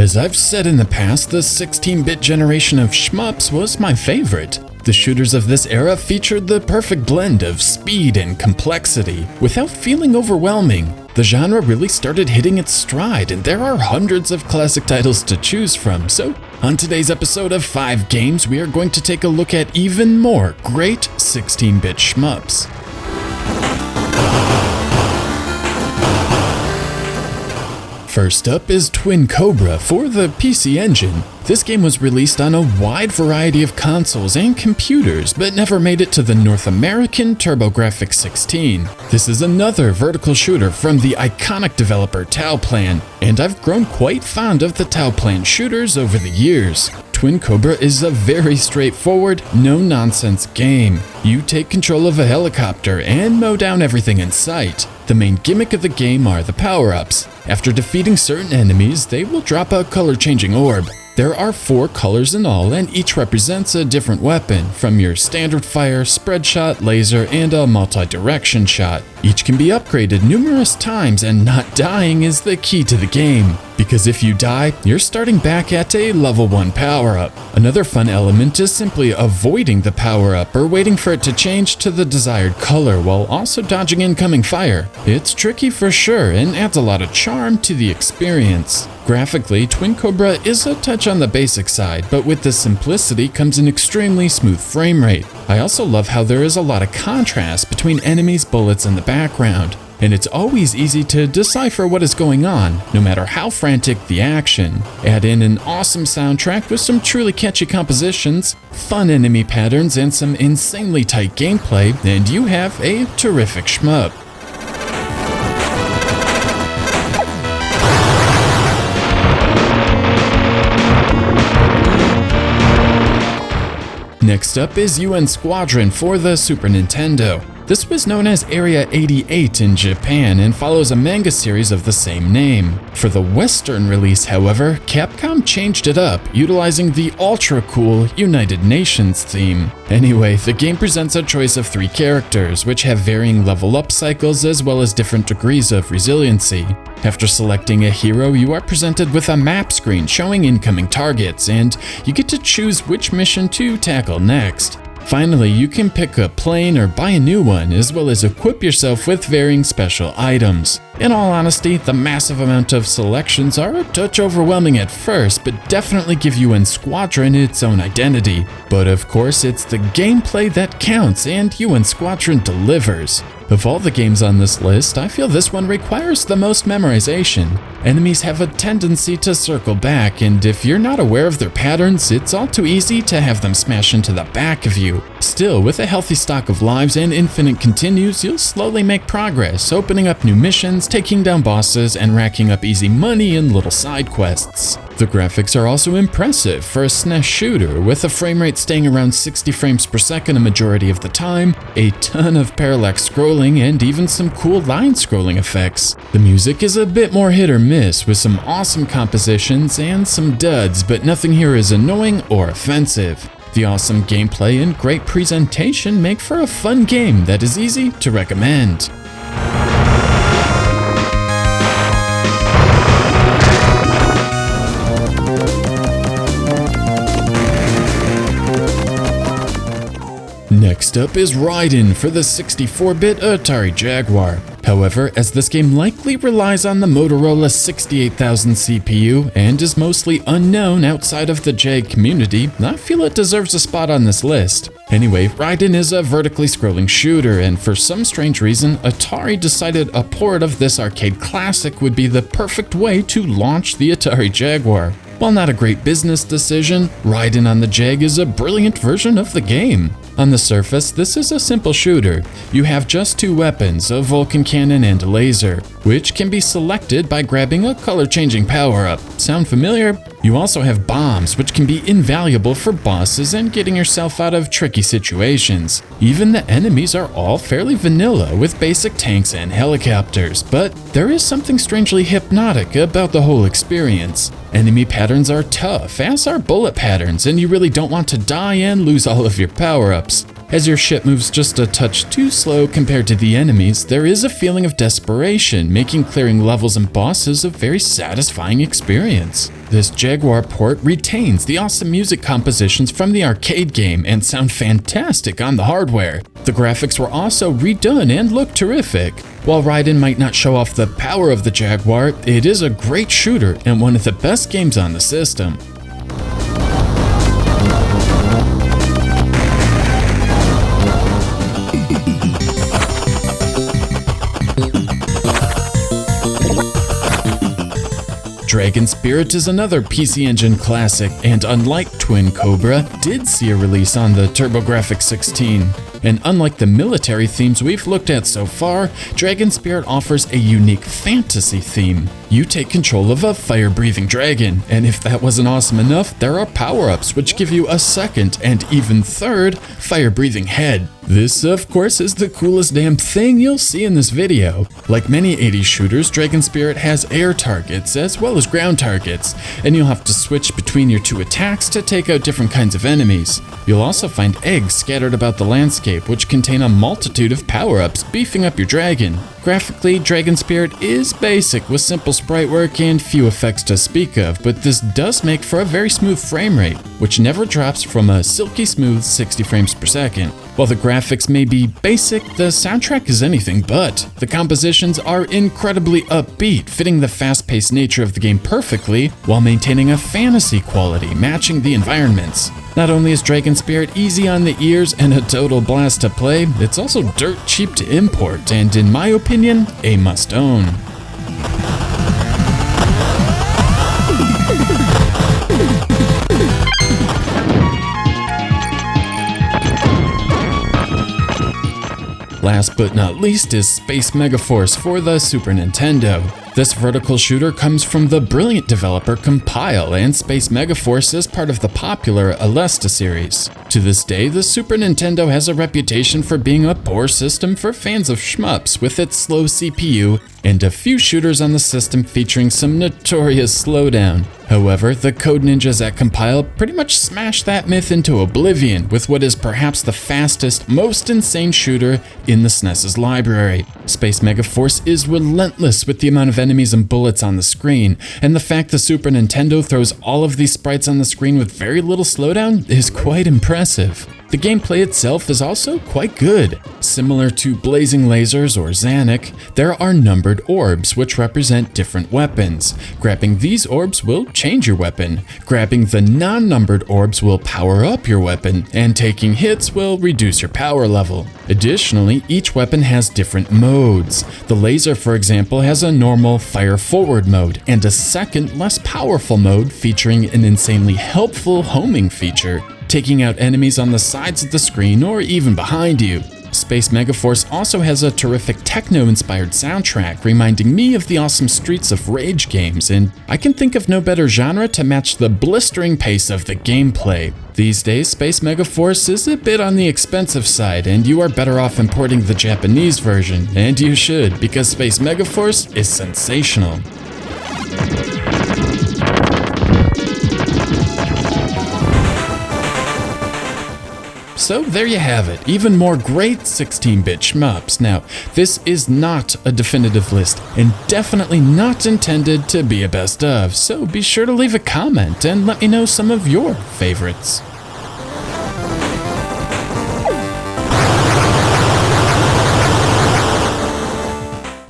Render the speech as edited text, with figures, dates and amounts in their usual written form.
As I've said in the past, the 16-bit generation of shmups was my favorite. The shooters of this era featured the perfect blend of speed and complexity without feeling overwhelming. The genre really started hitting its stride, and there are hundreds of classic titles to choose from. So, on today's episode of 5 Games, we are going to take a look at even more great 16-bit shmups. First up is Twin Cobra for the PC Engine. This game was released on a wide variety of consoles and computers, but never made it to the North American TurboGrafx 16. This is another vertical shooter from the iconic developer Toaplan, and I've grown quite fond of the Toaplan shooters over the years. Twin Cobra is a very straightforward, no-nonsense game. You take control of a helicopter and mow down everything in sight. The main gimmick of the game are the power-ups. After defeating certain enemies, they will drop a color-changing orb. There are 4 colors in all, and each represents a different weapon, from your standard fire, spread shot, laser, and a multi-direction shot. Each can be upgraded numerous times, and not dying is the key to the game, because if you die, you're starting back at a level 1 power-up. Another fun element is simply avoiding the power-up or waiting for it to change to the desired color while also dodging incoming fire. It's tricky for sure, and adds a lot of charm to the experience. Graphically, Twin Cobra is a touch on the basic side, but with the simplicity comes an extremely smooth frame rate. I also love how there is a lot of contrast between enemies, bullets, and the background, and it's always easy to decipher what is going on, no matter how frantic the action. Add in an awesome soundtrack with some truly catchy compositions, fun enemy patterns, and some insanely tight gameplay, and you have a terrific shmup. Next up is Squadron for the Super Nintendo. This was known as Area 88 in Japan and follows a manga series of the same name. For the Western release, however, Capcom changed it up, utilizing the ultra-cool United Nations theme. Anyway, the game presents a choice of 3 characters, which have varying level-up cycles as well as different degrees of resiliency. After selecting a hero, you are presented with a map screen showing incoming targets, and you get to choose which mission to tackle next. Finally, you can pick a plane or buy a new one, as well as equip yourself with varying special items. In all honesty, the massive amount of selections are a touch overwhelming at first, but definitely give Squadron its own identity. But of course, it's the gameplay that counts, and Squadron delivers. Of all the games on this list, I feel this one requires the most memorization. Enemies have a tendency to circle back, and if you're not aware of their patterns, it's all too easy to have them smash into the back of you. Still, with a healthy stock of lives and infinite continues, you'll slowly make progress, opening up new missions, taking down bosses, and racking up easy money in little side quests. The graphics are also impressive for a SNES shooter, with a frame rate staying around 60 frames per second a majority of the time, a ton of parallax scrolling, and even some cool line scrolling effects. The music is a bit more hit or miss, with some awesome compositions and some duds, but nothing here is annoying or offensive. The awesome gameplay and great presentation make for a fun game that is easy to recommend. Next up is Raiden for the 64-bit Atari Jaguar. However, as this game likely relies on the Motorola 68000 CPU and is mostly unknown outside of the JAG community, I feel it deserves a spot on this list. Anyway, Raiden is a vertically scrolling shooter, and for some strange reason, Atari decided a port of this arcade classic would be the perfect way to launch the Atari Jaguar. While not a great business decision, Raiden on the Jag is a brilliant version of the game. On the surface, this is a simple shooter. You have just 2 weapons, a Vulcan cannon and a laser, which can be selected by grabbing a color-changing power-up. Sound familiar? You also have bombs, which can be invaluable for bosses and getting yourself out of tricky situations. Even the enemies are all fairly vanilla, with basic tanks and helicopters, but there is something strangely hypnotic about the whole experience. Enemy patterns are tough, as are bullet patterns, and you really don't want to die and lose all of your power-ups. As your ship moves just a touch too slow compared to the enemies, there is a feeling of desperation, making clearing levels and bosses a very satisfying experience. This Jaguar port retains the awesome music compositions from the arcade game and sound fantastic on the hardware. The graphics were also redone and look terrific. While Raiden might not show off the power of the Jaguar, it is a great shooter and one of the best games on the system. Dragon Spirit is another PC Engine classic, and unlike Twin Cobra, did see a release on the TurboGrafx 16. And unlike the military themes we've looked at so far, Dragon Spirit offers a unique fantasy theme. You take control of a fire-breathing dragon, and if that wasn't awesome enough, there are power-ups which give you a second and even third fire-breathing head. This, of course, is the coolest damn thing you'll see in this video. Like many 80s shooters, Dragon Spirit has air targets as well as ground targets, and you'll have to switch between your two attacks to take out different kinds of enemies. You'll also find eggs scattered about the landscape, which contain a multitude of power-ups, beefing up your dragon. Graphically, Dragon Spirit is basic with simple sprite work and few effects to speak of, but this does make for a very smooth frame rate, which never drops from a silky smooth 60 frames per second. While the graphics may be basic, the soundtrack is anything but. The compositions are incredibly upbeat, fitting the fast-paced nature of the game perfectly, while maintaining a fantasy quality, matching the environments. Not only is Dragon Spirit easy on the ears and a total blast to play, it's also dirt cheap to import, and in my opinion, a must-own. Last but not least is Space Megaforce for the Super Nintendo. This vertical shooter comes from the brilliant developer Compile, and Space Megaforce is part of the popular Alesta series. To this day, the Super Nintendo has a reputation for being a poor system for fans of shmups, with its slow CPU and a few shooters on the system featuring some notorious slowdown. However, the code ninjas at Compile pretty much smashed that myth into oblivion with what is perhaps the fastest, most insane shooter in the SNES's library. Space Megaforce is relentless with the amount of enemies and bullets on the screen, and the fact the Super Nintendo throws all of these sprites on the screen with very little slowdown is quite impressive. The gameplay itself is also quite good. Similar to Blazing Lasers or Zanuck, there are numbered orbs which represent different weapons. Grabbing these orbs will change your weapon. Grabbing the non-numbered orbs will power up your weapon, and taking hits will reduce your power level. Additionally, each weapon has different modes. The laser, for example, has a normal fire forward mode, and a second, less powerful mode featuring an insanely helpful homing feature, taking out enemies on the sides of the screen or even behind you. Space Megaforce also has a terrific techno-inspired soundtrack, reminding me of the awesome Streets of Rage games, and I can think of no better genre to match the blistering pace of the gameplay. These days, Space Megaforce is a bit on the expensive side, and you are better off importing the Japanese version, and you should, because Space Megaforce is sensational. So there you have it, even more great 16-bit shmups. Now, this is not a definitive list, and definitely not intended to be a best of, so be sure to leave a comment and let me know some of your favorites.